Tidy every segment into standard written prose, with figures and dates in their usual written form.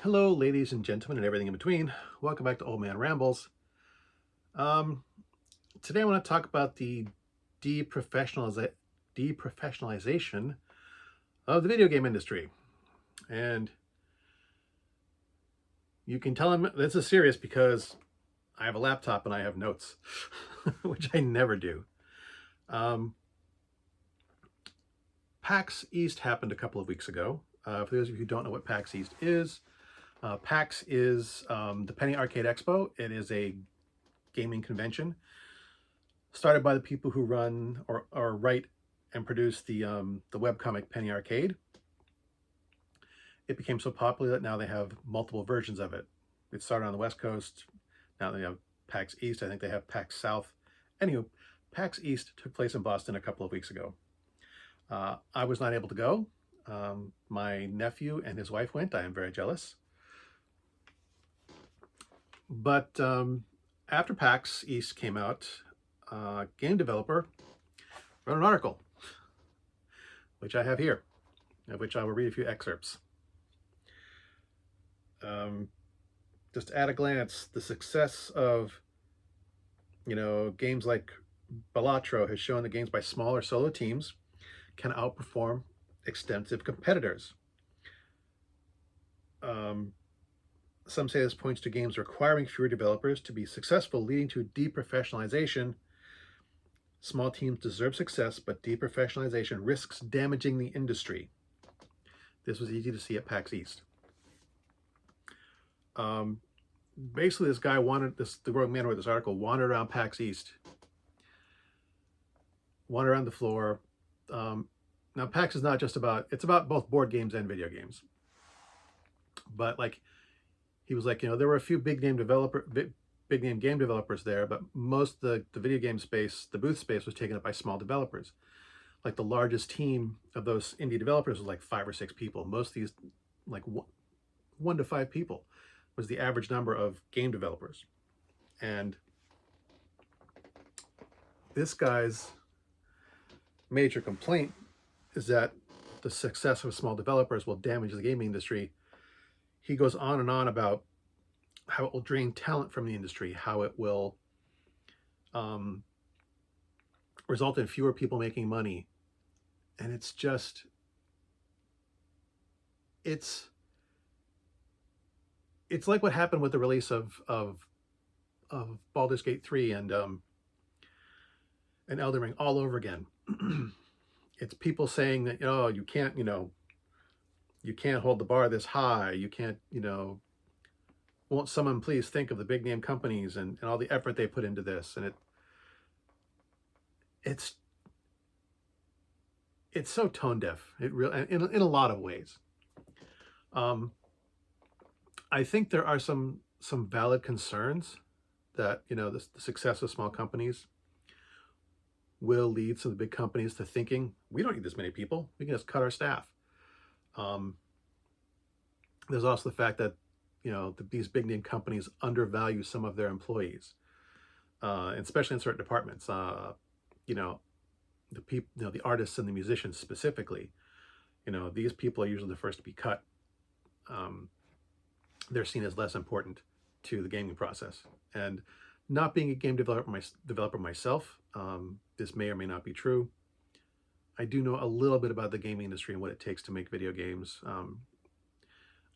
Hello, ladies and gentlemen, and everything in between. Welcome back to Old Man Rambles. Um, Today I want to talk about the deprofessionaliza- deprofessionalization of the video game industry. And you can tell them this is serious because I have a laptop and I have notes, which I never do. Um, PAX East happened a couple of weeks ago. For those of you who don't know what PAX East is, PAX is the Penny Arcade Expo. It is a gaming convention started by the people who run or write and produce the webcomic Penny Arcade. It became so popular that now they have multiple versions of it. It started on the West Coast. Now they have PAX East. I think they have PAX South. Anywho, PAX East took place in Boston a couple of weeks ago. I was not able to go. My nephew and his wife went. I am very jealous. But after PAX East came out, a game developer wrote an article, which I have here, of which I will read a few excerpts. Um, just at a glance, the success of games like Balatro has shown that games by smaller solo teams can outperform extensive competitors. Um, some say this points to games requiring fewer developers to be successful, leading to deprofessionalization. Small teams deserve success, but deprofessionalization risks damaging the industry. This was easy to see at PAX East. Basically, this guy the rogue man who wrote this article wandered around PAX East, wandered around the floor. Now, PAX is not just it's about both board games and video games. But like, he was like, there were a few big name game developers there, but most of the video game space, the booth space was taken up by small developers. Like the largest team of those indie developers was like 5 or 6 people. Most of these, like 1 to 5 people was the average number of game developers. And this guy's major complaint is that the success of small developers will damage the gaming industry. He goes on and on about how it will drain talent from the industry, how it will um, result in fewer people making money. And it's it's like what happened with the release of Baldur's Gate 3 and Elden Ring all over again. It's people saying that, you can't hold the bar this high. You can't, won't someone please think of the big name companies and all the effort they put into this? And it's it's so tone deaf. It really, in a lot of ways. Um, I think there are some valid concerns that the success of small companies will lead some of the big companies to thinking we don't need this many people. We can just cut our staff. Um, there's also the fact that these big name companies undervalue some of their employees, and especially in certain departments. You know, the people, the artists and the musicians specifically. These people are usually the first to be cut. Um, they're seen as less important to the gaming process. And not being a game developer myself, this may or may not be true. I do know a little bit about the gaming industry and what it takes to make video games.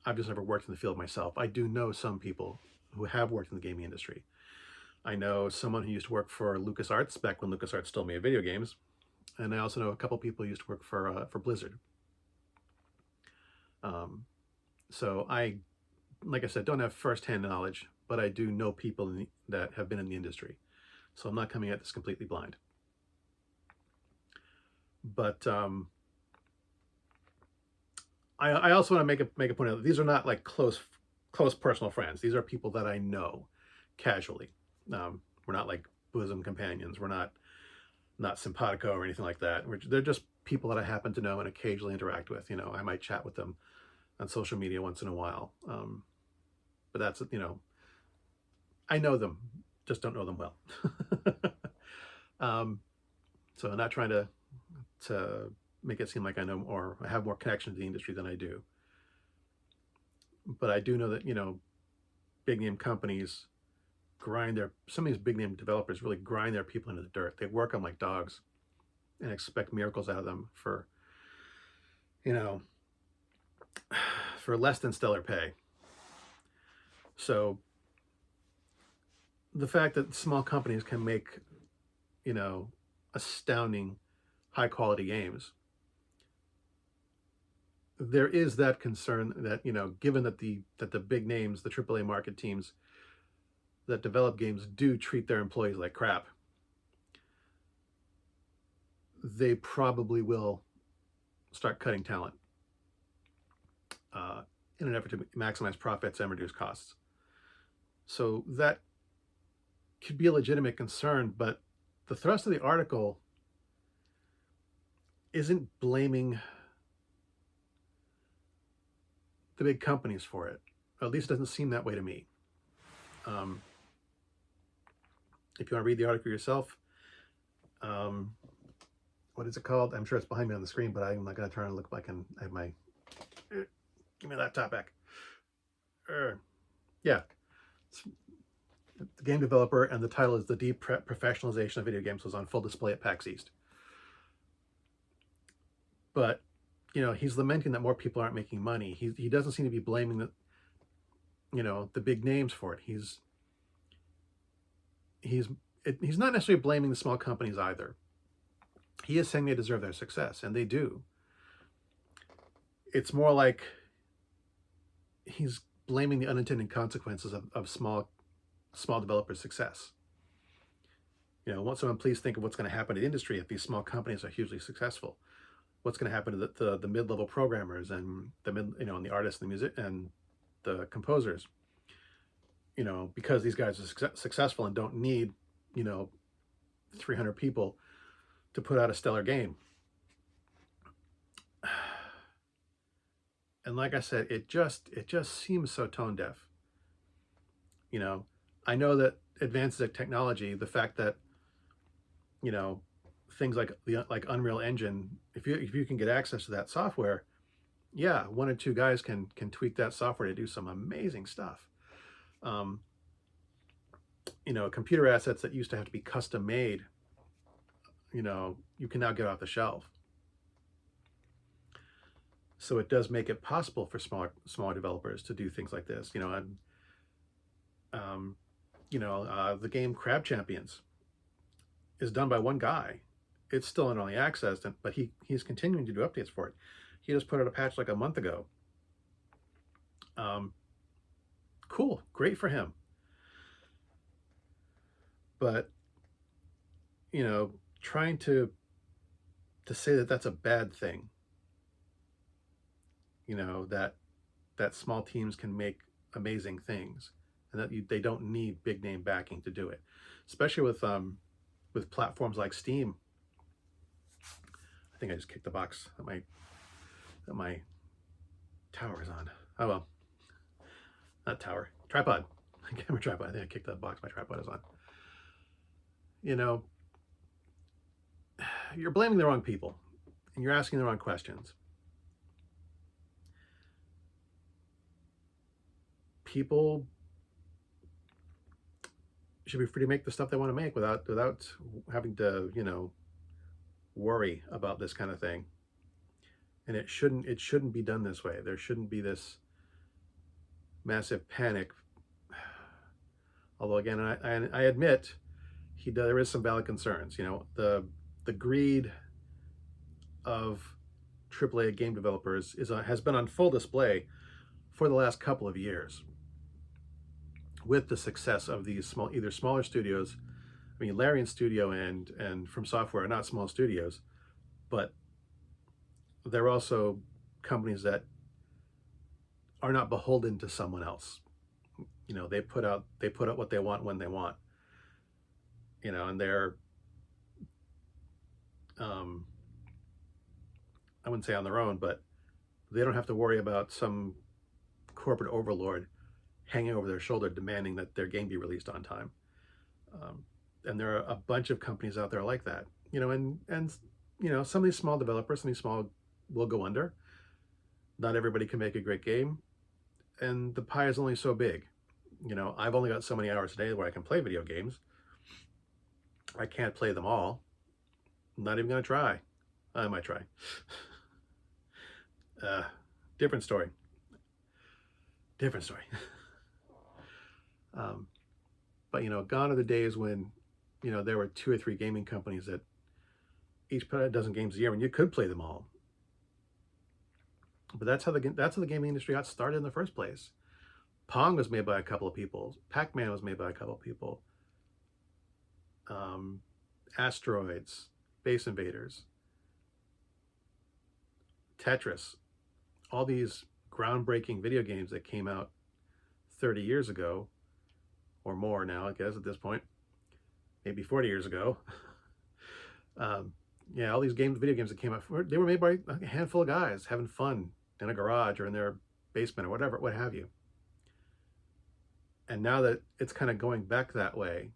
I've just never worked in the field myself. I do know some people who have worked in the gaming industry. I know someone who used to work for LucasArts back when LucasArts still made video games, and I also know a couple people who used to work for Blizzard. Um, so like I said, don't have firsthand knowledge, but I do know people that have been in the industry. So I'm not coming at this completely blind. But I also want to make a point out that these are not like close personal friends. These are people that I know casually. We're not like bosom companions. We're not simpatico or anything like that. They're just people that I happen to know and occasionally interact with. I might chat with them on social media once in a while. But that's, I know them, just don't know them well. um, so I'm not trying to make it seem like I know or have more connection to the industry than I do. but I do know that, big name companies some of these big name developers really grind their people into the dirt. They work them like dogs and expect miracles out of them you know, for less than stellar pay. So the fact that small companies can make, you know, astounding high quality games, there is that concern that, given that the big names, the AAA market teams that develop games do treat their employees like crap, they probably will start cutting talent uh, in an effort to maximize profits and reduce costs. So that could be a legitimate concern, but the thrust of the article isn't blaming the big companies for it. Or at least it doesn't seem that way to me. Um, if you want to read the article yourself, um, what is it called? I'm sure it's behind me on the screen, but I'm not going to try and look like I have my. Give me that top back. Yeah, it's the game developer, and the title is "The Deprofessionalization of Video Games" was on full display at PAX East. But he's lamenting that more people aren't making money. He doesn't seem to be blaming the big names for it. He's not necessarily blaming the small companies either. He is saying they deserve their success, and they do. It's more like he's blaming the unintended consequences of small developers' success. Won't someone please think of what's going to happen to the industry if these small companies are hugely successful? What's going to happen to the mid-level programmers and and the artists, the music, and the composers? Because these guys are successful and don't need 300 people to put out a stellar game. And like I said, it just seems so tone deaf. I know that advances in technology, the fact that things like Unreal Engine, if you can get access to that software, yeah, one or two guys can tweak that software to do some amazing stuff. Computer assets that used to have to be custom made, you can now get off the shelf. So it does make it possible for smaller developers to do things like this. The game Crab Champions is done by one guy. It's still in early access, but he's continuing to do updates for it. He just put out a patch like a month ago. Cool, great for him. But trying to say that that's a bad thing, that small teams can make amazing things, and that they don't need big name backing to do it, especially with platforms like Steam. I think I just kicked the box that my tower is on. Oh well, not tower, tripod, camera tripod. I think I kicked that box my tripod is on. You're blaming the wrong people, and you're asking the wrong questions. People should be free to make the stuff they want to make without having to worry about this kind of thing. And it shouldn't be done this way. There shouldn't be this massive panic. Although again, I admit there is some valid concerns. The greed of AAA game developers has been on full display for the last couple of years with the success of these either smaller studios. I mean, Larian Studio and From Software are not small studios, but they're also companies that are not beholden to someone else. They put out what they want when they want. And they're I wouldn't say on their own, but they don't have to worry about some corporate overlord hanging over their shoulder demanding that their game be released on time. And there are a bunch of companies out there like that. And some of these small developers, some of these small will go under. Not everybody can make a great game. and the pie is only so big. You know, I've only got so many hours a day where I can play video games. I can't play them all. I'm not even going to try. I might try. uh, different story. Different story. um, but, you know, gone are the days when, you know, there were 2 or 3 gaming companies that each put out a dozen games a year and you could play them all. But that's how the gaming industry got started in the first place. Pong was made by a couple of people. Pac-Man was made by a couple of people. Asteroids, Space Invaders, Tetris, all these groundbreaking video games that came out 30 years ago, or more now, I guess at this point, maybe 40 years ago. Yeah, all these video games that came out, they were made by a handful of guys having fun in a garage or in their basement or whatever, what have you. And now that it's kind of going back that way,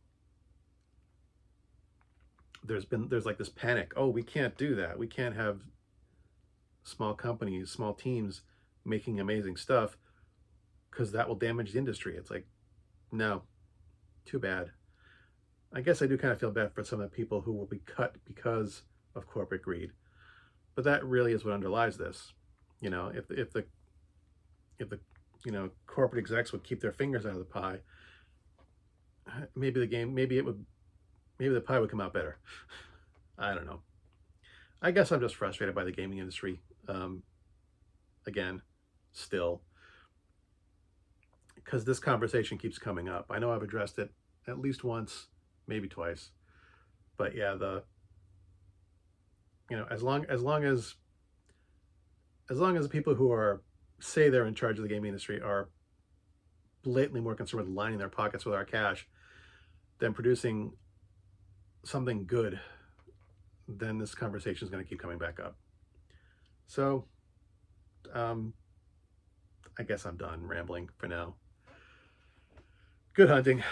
there's like this panic. Oh, we can't do that. We can't have small companies, small teams making amazing stuff because that will damage the industry. It's like, no, too bad. I guess I do kind of feel bad for some of the people who will be cut because of corporate greed. But that really is what underlies this. You know, if the you know, corporate execs would keep their fingers out of the pie, maybe the pie would come out better. I don't know. I guess I'm just frustrated by the gaming industry. Again, still, because this conversation keeps coming up. I know I've addressed it at least once, maybe twice, but yeah, you know, as long as the people who are say they're in charge of the gaming industry are blatantly more concerned with lining their pockets with our cash than producing something good, then this conversation is going to keep coming back up. So, I guess I'm done rambling for now. Good hunting.